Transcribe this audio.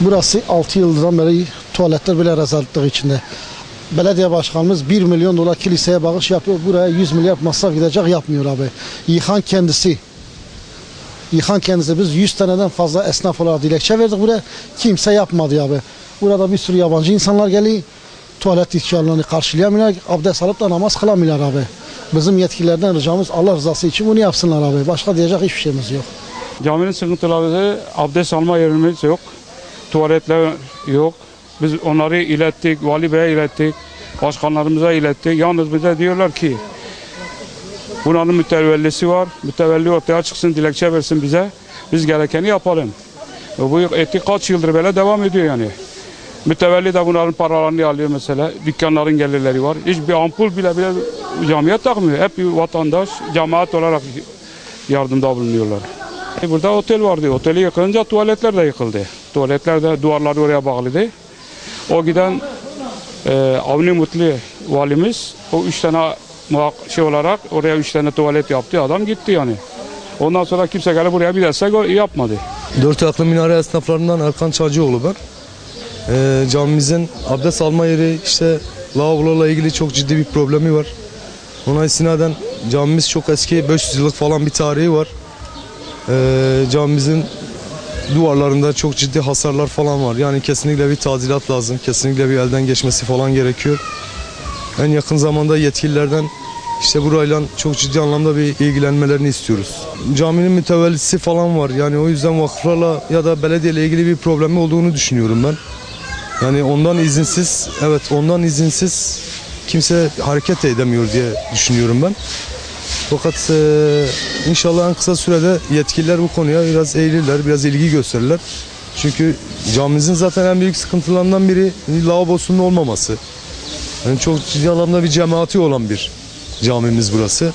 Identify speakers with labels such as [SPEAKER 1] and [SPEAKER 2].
[SPEAKER 1] Burası 6 yıldan beri tuvaletler bile rezaletlik içinde. Belediye başkanımız 1 milyon dolar kiliseye bağış yapıyor. Buraya 100 milyar masraf gidecek, yapmıyor abi. Yıkan kendisi. Yıkan kendisi. Biz 100 taneden fazla esnaf olarak dilekçe verdik buraya. Kimse yapmadı abi. Burada bir sürü yabancı insanlar geliyor. Tuvalet ihtiyaçlarını karşılayamıyorlar. Abdest alıp da namaz kılamıyorlar abi. Bizim yetkililerden ricamız Allah rızası için bunu yapsınlar abi. Başka diyecek hiçbir şeyimiz yok.
[SPEAKER 2] Caminin sıkıntıları, abdest alma yerimiz yok. Tuvaletler yok. Biz onları ilettik, Vali Bey'e ilettik, başkanlarımıza ilettik. Yalnız bize diyorlar ki buranın mütevellisi var. Mütevelli ortaya çıksın, dilekçe versin bize. Biz gerekeni yapalım. Bu ettik kaç yıldır böyle devam ediyor yani. Mütevelli de bunların paralarını alıyor mesela. Dükkanların gelirleri var. Hiçbir ampul bile camiye takmıyor. Hep bir vatandaş, cemaat olarak yardımda bulunuyorlar. Burada otel vardı. Oteli yıkılınca tuvaletler de yıkıldı. Tuvaletler de duvarları oraya bağlıydı. O giden Avni Mutlu valimiz o 3 tane olarak oraya 3 tane tuvalet yaptı. Adam gitti yani. Ondan sonra kimse gelip buraya bir destek yapmadı.
[SPEAKER 3] Dört ayaklı minare esnaflarından Erkan Çağcıoğlu ben. Camimizin abdest alma yeri işte lavabolarla ilgili çok ciddi bir problemi var. Ona istinaden camimiz çok eski, 500 yıllık falan bir tarihi var. Camimizin duvarlarında çok ciddi hasarlar falan var. Yani kesinlikle bir tadilat lazım. Kesinlikle bir elden geçmesi falan gerekiyor. En yakın zamanda yetkililerden işte burayla çok ciddi anlamda bir ilgilenmelerini istiyoruz. Caminin mütevellisi falan var. Yani o yüzden vakıflarla ya da belediyeyle ilgili bir problemi olduğunu düşünüyorum ben. Yani ondan izinsiz kimse hareket edemiyor diye düşünüyorum ben. Fakat inşallah en kısa sürede yetkililer bu konuya biraz eğilirler, biraz ilgi gösterirler. Çünkü camimizin zaten en büyük sıkıntılarından biri lavabosunun olmaması. Yani çok ciddi anlamda bir cemaati olan bir camimiz burası.